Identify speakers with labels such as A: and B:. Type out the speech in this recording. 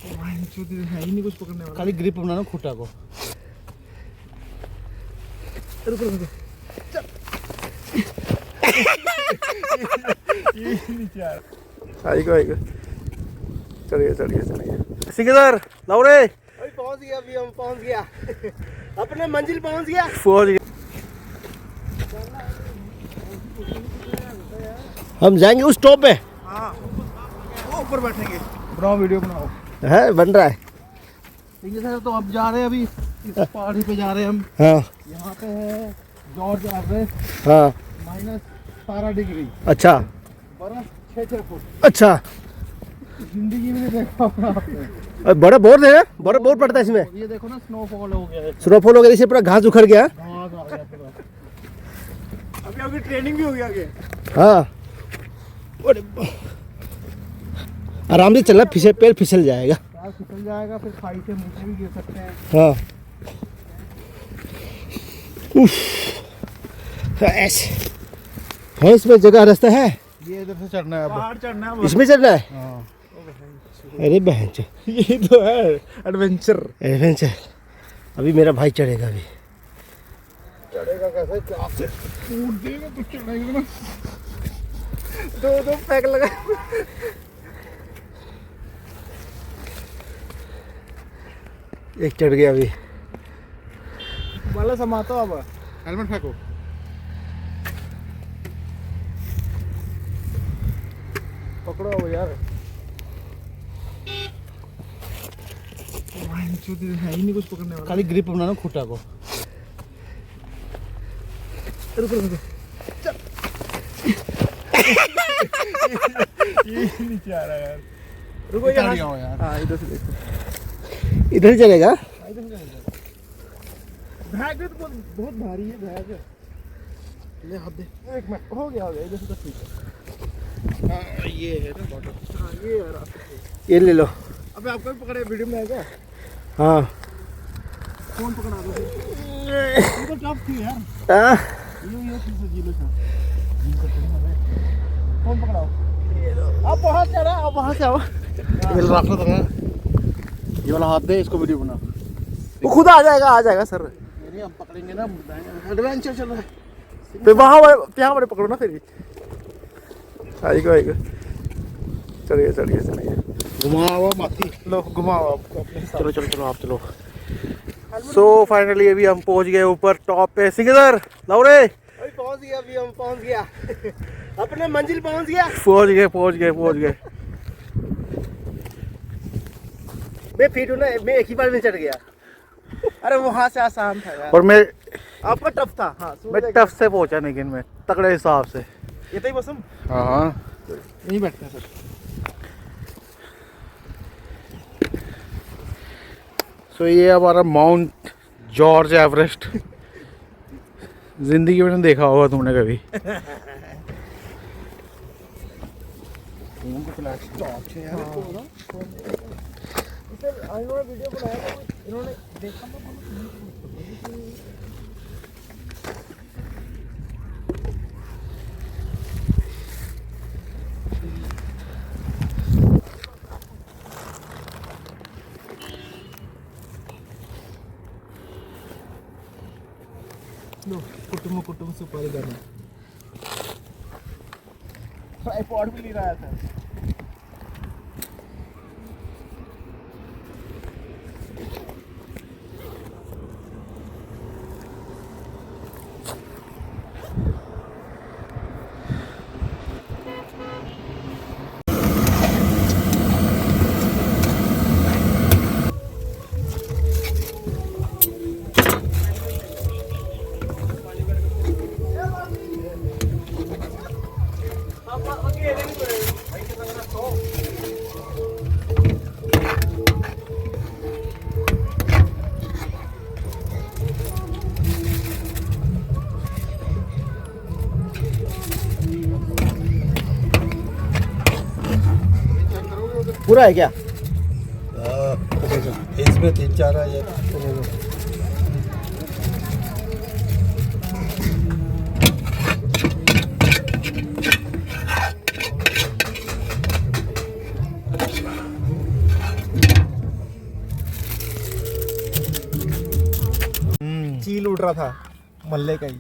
A: है ही नहीं कुछ पकड़ने वाला।
B: खाली ग्रिप बनाना खुटा को।
A: रुको रुको चल। ये नीचे आ रहा।
B: आएगा चलिए चलिए चलिए सिकंदर लाओ रे।
A: अभी पहुंच गया, अभी हम पहुंच गया। अपने मंजिल पहुंच गया।
B: पहुंच गया। हम जाएंगे उस टॉप पे।
A: हाँ वो ऊपर बैठेंगे। बनाओ वीडियो बनाओ।
B: है बन रहा है।
A: ठीक है सर, तो अब जा रहे हैं, अभी इस पहाड़ी पे जा रहे हैं हम।
B: हाँ
A: यहाँ पे है जॉर्ज एवरेस्ट,
B: हाँ
A: -17 डिग्री,
B: अच्छा
A: बर्फ 6 फुट।
B: अच्छा।
A: जिंदगी में नहीं देखा होगा आपने।
B: बड़ा बोर्ड है, बड़ा बोर्ड पड़ता है इसमें।
A: ये देखो ना, स्नोफॉल हो गया है।
B: स्नोफॉल वगैरह से पूरा घास उखड़ गया।
A: घास आ गया पूरा। अभी अभी ट्रेनिंग भी हो गया आगे।
B: हाँ आराम से चलना, पैर फिसल जाएगा।
A: पैर फिसल जाएगा, फिर खाई से नीचे भी गिर सकते हैं।
B: हाँ उफ ऐसे है इसमें जगह, रास्ता है।
A: ये इधर से चढ़ना है, अब पहाड़ चढ़ना है।
B: इसमें चढ़ना है।
A: हाँ
B: अरे बहन
A: ये तो है एडवेंचर।
B: एडवेंचर। अभी मेरा भाई चढ़ेगा। अभी
A: चढ़ेगा कैसे? क्या से कूद देगा तो चढ़ेगा ना। दो पैक लगा।
B: एक चढ़ गया अभी।
A: वाला समातो, अब हेलमेट फेंको। पकड़ो अब यार। है ही नहीं कुछ पकड़ने वाला।
B: खाली ग्रिप बनाना खुटा को।
A: रुको रुको चल। ये नीचे आ रहा है यार। रुको यहाँ यार। हाँ इधर से देखो।
B: इधर चलेगा।
A: इधर से चलेगा। बैग भी तो बहुत भारी है बैग। ले हाथ दे। एक मिनट हो गया इधर से तो ठीक है। हाँ ये है ना बॉटल। हाँ ये है रास्ता।
B: ये ले लो।
A: अबे आपको भी पकड़े, वीडियो में आएगा।
B: हाँ
A: फोन पकड़ा दो। ये तो टफ थी यार।
B: हाँ
A: ये चीज़ है जीलो सा। फोन पकड़ाओ। आप वहाँ से आ, आप वहाँ से आओ।
B: ये रास्ता तो है।
A: ये वाला हाथ दे, इसको वीडियो बना।
B: वो खुद आ जाएगा सर।
A: नहीं हम पकड़ेंगे ना, एडवेंचर चल रहा है।
B: फिर वहाँ वाले पकड़ो ना फिर। आएगा चलिए चलिए चलिए।
A: घुमाओ माथी लो, घुमाओ आपको अपने साथ।
B: चलो आप चलो। सो फाइनली अभी हम पहुंच गए ऊपर टॉप पे। सिकंदर लाओ रे।
A: अभी पहुंच गया, अभी हम पहुंच गया। अपने मंजिल पहुंच गया।
B: पहुंच गए।
A: मैं फिट हूँ ना, मैं एक ही बार में चढ़ गया। अरे वहाँ से आसान था यार।
B: और मैं
A: आपका टफ था। हाँ
B: मैं टफ से पहुंचा, लेकिन मैं तगड़े हिसाब से।
A: ये तो ही बस हम
B: हाँ
A: यहीं बैठते हैं सर।
B: सो ये हमारा माउंट जॉर्ज एवरेस्ट। जिंदगी में नहीं देखा होगा तुमने कभी।
A: इन्होंने वीडियो बनाया, इन्होंने देखा लो। कुटुंब सुपारी करना। ट्राइपॉड भी नहीं रहा था।
B: पूरा है क्या?
A: इसमें 3-4 है। चील उड़ रहा था मल्ले का ही।